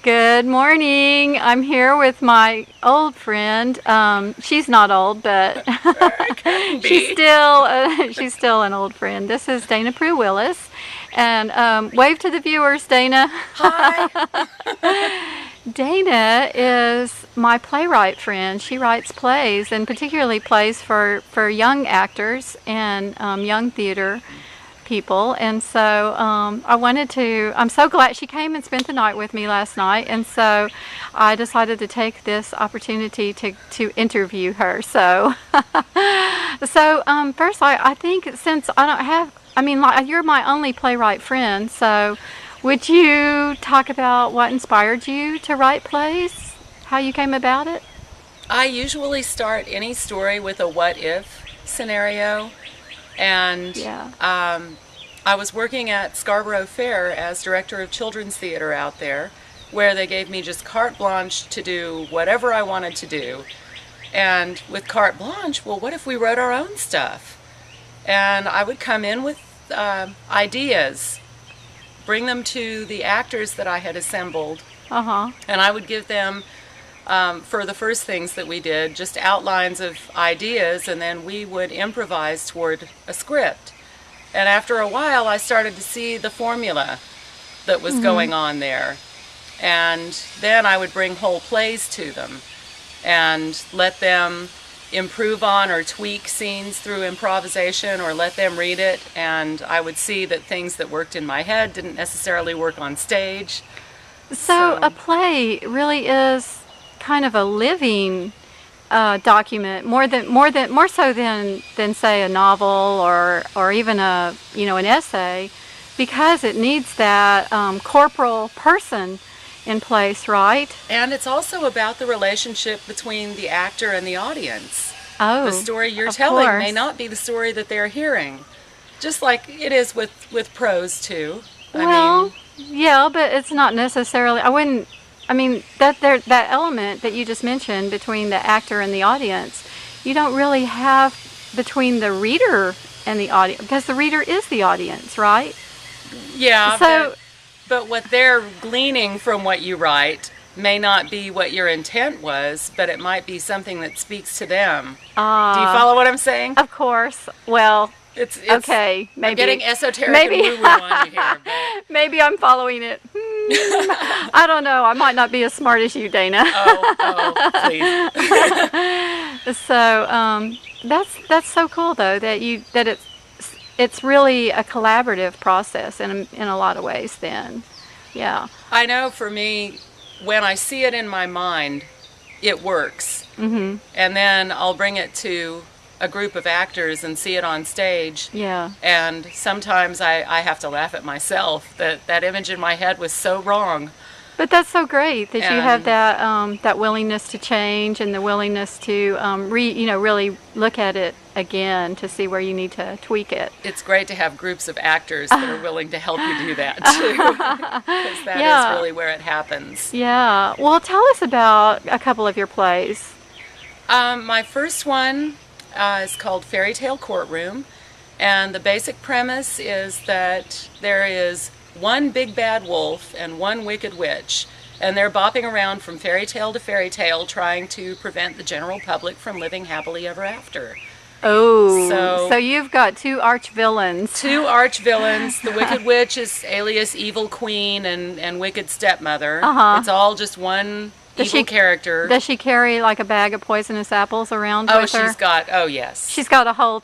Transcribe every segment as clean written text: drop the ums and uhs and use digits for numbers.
Good morning. I'm here with my old friend. She's not old, but she's still an old friend. This is Dana Proulx-Willis, and wave to the viewers, Dana. Hi. Dana is my playwright friend. She writes plays, and particularly plays for young actors and young theater people. And so I'm so glad she came and spent the night with me last night, and so I decided to take this opportunity to interview her. So first I think, since you're my only playwright friend, so would you talk about what inspired you to write plays, how you came about it? I usually start any story with a what if scenario. And I was working at Scarborough Fair as director of children's theater out there, where they gave me just carte blanche to do whatever I wanted to do. And with carte blanche, well, what if we wrote our own stuff? And I would come in with ideas, bring them to the actors that I had assembled, and I would give them, for the first things that we did, just outlines of ideas, and then we would improvise toward a script. And after a while, I started to see the formula that was going on there. And then I would bring whole plays to them and let them improve on or tweak scenes through improvisation, or let them read it. And I would see that things that worked in my head didn't necessarily work on stage. So a play really is kind of a living document, more so than say a novel or even an essay, because it needs that corporal person in place, right? And it's also about the relationship between the actor and the audience. Oh, the story you're telling course. may not be the story that they're hearing, just like it is with prose too. Yeah, but it's not necessarily. That element that you just mentioned between the actor and the audience, you don't really have between the reader and the audience, because the reader is the audience, right? Yeah, so, but what they're gleaning from what you write may not be what your intent was, but it might be something that speaks to them. Do you follow what I'm saying? Of course. Well, it's okay. Maybe I'm getting esoteric and woo-woo on you here. But maybe I'm following it. I don't know. I might not be as smart as you, Dana. Oh, please. So that's so cool, though, that it's really a collaborative process in a lot of ways. Then, yeah. I know for me, when I see it in my mind, it works, and then I'll bring it to a group of actors and see it on stage. Yeah. And sometimes I have to laugh at myself that image in my head was so wrong. But that's so great that you have that willingness to change, and the willingness to really look at it again to see where you need to tweak it. It's great to have groups of actors that are willing to help you do that too, because that is really where it happens. Yeah. Well, tell us about a couple of your plays. My first one is called Fairy Tale Courtroom, and the basic premise is that there is one big bad wolf and one wicked witch, and they're bopping around from fairy tale to fairy tale trying to prevent the general public from living happily ever after. Oh, so you've got two arch villains. The Wicked Witch is alias Evil Queen and Wicked Stepmother. It's all just one evil character. Does she carry like a bag of poisonous apples around with her? Yes. She's got a whole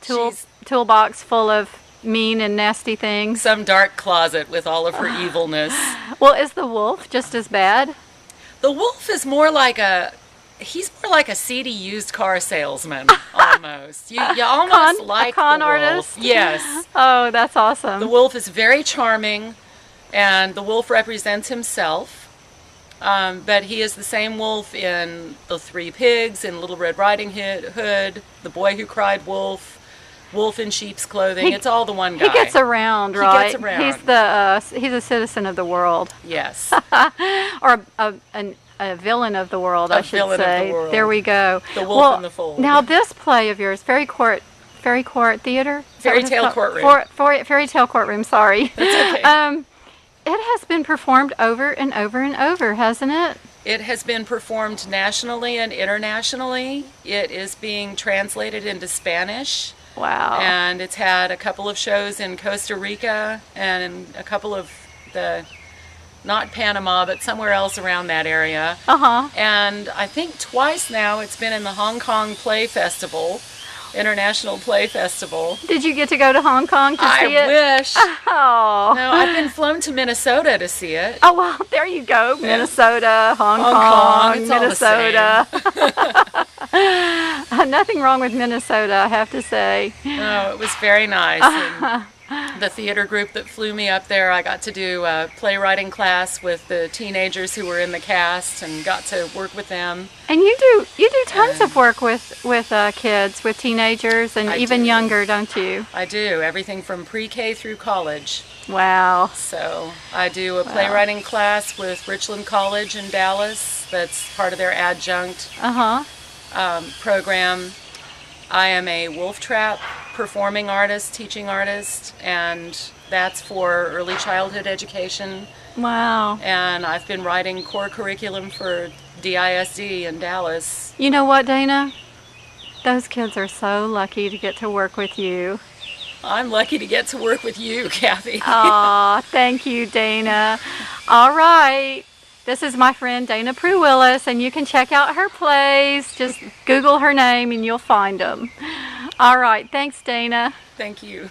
toolbox full of mean and nasty things. Some dark closet with all of her evilness. Well, is the wolf just as bad? The wolf is more like a seedy used car salesman, almost. You almost like a con the artist? Wolf. Yes. Oh, that's awesome. The wolf is very charming, and the wolf represents himself. But he is the same wolf in The Three Pigs, in Little Red Riding Hood, The Boy Who Cried Wolf, Wolf in Sheep's Clothing. It's all the one guy. He gets around, right? He gets around. He's a citizen of the world. Yes. Or a villain of the world, I should say. A villain of the world. There we go. The wolf in the fold. Now this play of yours, Fairy Court Theater? Fairy Tale Courtroom. Fairy Tale Courtroom, sorry. That's okay. it has been performed over and over and over, hasn't it? It has been performed nationally and internationally. It is being translated into Spanish. Wow. And it's had a couple of shows in Costa Rica and a couple of not Panama, but somewhere else around that area. And I think twice now it's been in the Hong Kong Play Festival, International Play Festival. Did you get to go to Hong Kong to see it? I wish. Oh. No, I've been flown to Minnesota to see it. Oh, well, there you go. Minnesota, Hong Kong, it's Minnesota. Nothing wrong with Minnesota, I have to say. No, it was very nice. And the theater group that flew me up there, I got to do a playwriting class with the teenagers who were in the cast and got to work with them. And you do tons of work with kids, with teenagers, and even younger, don't you? I do, everything from pre-K through college. Wow. So I do a playwriting class with Richland College in Dallas. That's part of their adjunct program. I am a Wolf Trap performing artist, teaching artist, and that's for early childhood education. Wow. And I've been writing core curriculum for DISD in Dallas. You know what, Dana? Those kids are so lucky to get to work with you. I'm lucky to get to work with you, Kathi. Aw, thank you, Dana. All right. This is my friend Dana Proulx-Willis, and you can check out her plays. Just Google her name and you'll find them. All right. Thanks, Dana. Thank you.